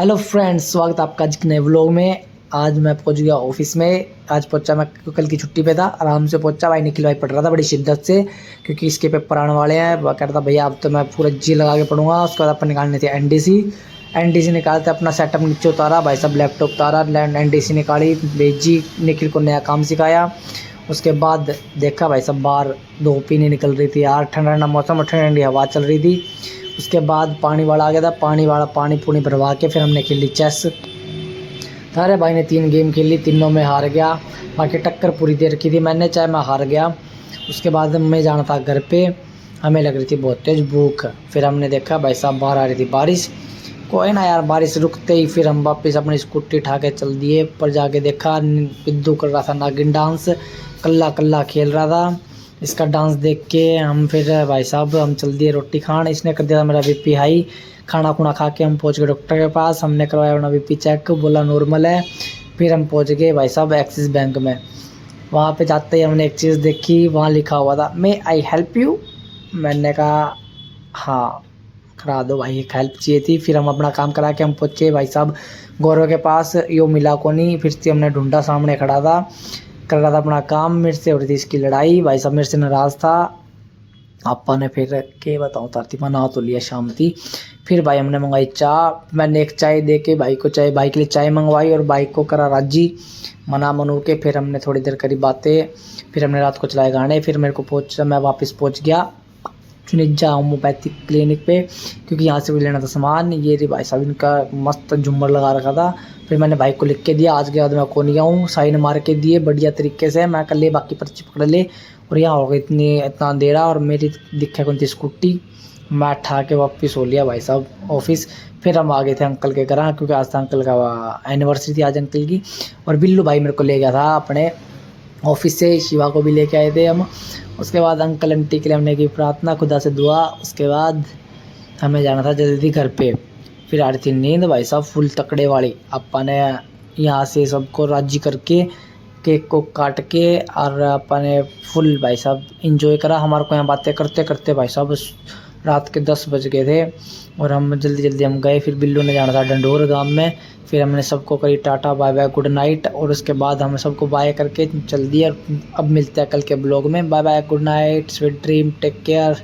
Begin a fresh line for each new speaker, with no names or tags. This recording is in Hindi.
हेलो फ्रेंड्स, स्वागत है आपका आज के नए व्लॉग में। आज मैं पहुंच गया ऑफिस में। आज पहुंचा मैं, कल की छुट्टी पे था, आराम से पहुंचा। भाई निखिल भाई पढ़ रहा था बड़ी शिद्दत से, क्योंकि इसके पेपर आने वाले हैं। वह कह रहा था भैया अब तो मैं पूरा जी लगा के पढ़ूंगा। उसके बाद अपन निकालने थे एनडीसी निकालते अपना सेटअप नीचे उतारा, भाई सब लैपटॉप उतारा, एनडीसी निकाली, भेजी, निखिल को नया काम सिखाया। उसके बाद देखा भाई सब बाहर धूप ही नहीं निकल रही थी यार, ठंडा ठंडा मौसम और ठंडी ठंडी हवा चल रही थी। उसके बाद पानी वाला आ गया था, पानी पूनी भरवा के फिर हमने खेली चेस। सारे भाई ने 3 गेम खेली, तीनों में हार गया। बाकी टक्कर पूरी दे रखी थी मैंने, चाहे मैं हार गया। उसके बाद मैं जाना था घर पे, हमें लग रही थी बहुत तेज़ भूख। फिर हमने देखा भाई साहब बाहर आ रही थी बारिश। कोई ना यार, बारिश रुकते ही फिर हम वापस अपनी स्कूटी उठा के चल दिए। पर जाके देखा पिद्दू कर रहा था नागिन डांस, कल्ला कल्ला खेल रहा था। इसका डांस देख के हम फिर भाई साहब हम चल दिए रोटी खान। इसने कर दिया था मेरा बीपी हाई। खाना खुना खा के हम पहुंच गए डॉक्टर के पास। हमने करवाया अपना बीपी चेक, बोला नॉर्मल है। फिर हम पहुंच गए भाई साहब एक्सिस बैंक में। वहाँ पे जाते ही हमने एक चीज़ देखी, वहाँ लिखा हुआ था मे आई हेल्प यू। मैंने कहा हाँ करा दो भाई, एक हेल्प चाहिए थी। फिर हम अपना काम करा के हम पहुँचे भाई साहब गौरव के पास। यो मिला को नहीं, फिर से हमने ढूंढा, सामने खड़ा था, कर रहा था अपना काम। मेरे से हो रही थी इसकी लड़ाई। भाई साहब मेरे से नाराज़ था। आपा ने फिर के बताऊँ तारती मना तो लिया, शाम थी। फिर भाई हमने मंगाई चाय। मैंने एक चाय दे के भाई को, चाय भाई के लिए चाय मंगवाई और भाई को करा राजी, मना मनू के। फिर हमने थोड़ी देर करी बातें, फिर हमने रात को चलाए गाने। फिर मेरे को मैं वापस पहुंच गया चुनिजा होम्योपैथिक क्लिनिक पे, क्योंकि यहाँ से भी लेना था सामान। ये री भाई साहब इनका मस्त झुम्मर लगा रखा था। फिर मैंने भाई को लिख के दिया आज के बाद मैं को नहीं आऊँ, साइन मार के दिए बढ़िया तरीके से। मैं कर ले बाकी पर्ची पकड़ ले। और यहाँ हो गया इतना अंधेरा और मेरी दिक्कत कौन थी स्कूटी। मैं ठा के वापस हो लिया भाई साहब ऑफिस। फिर हम आ गए थे अंकल के घर, क्योंकि आज था अंकल का एनिवर्सरी थी आज अंकल की। और बिल्लू भाई मेरे को ले गया था अपने ऑफिस से, शिवा को भी लेके आए थे हम। उसके बाद अंकल आंटी के लिए हमने की प्रार्थना, खुदा से दुआ। उसके बाद हमें जाना था जल्दी घर पे। फिर आ रही थी नींद भाई साहब फुल तकड़े वाली। अपा ने यहाँ से सबको राजी करके केक को काट के और अपने फुल भाई साहब इंजॉय करा। हमारे को यहाँ बातें करते करते भाई साहब रात के 10 बज गए थे और हम जल्दी जल्दी हम गए। फिर बिल्लू ने जाना था डंडोर गांव में। फिर हमने सबको करी tata bye bye good night, और उसके बाद हम सबको बाय करके चल दिया। अब मिलते हैं कल के ब्लॉग में। Bye bye, good night, sweet dream, take care.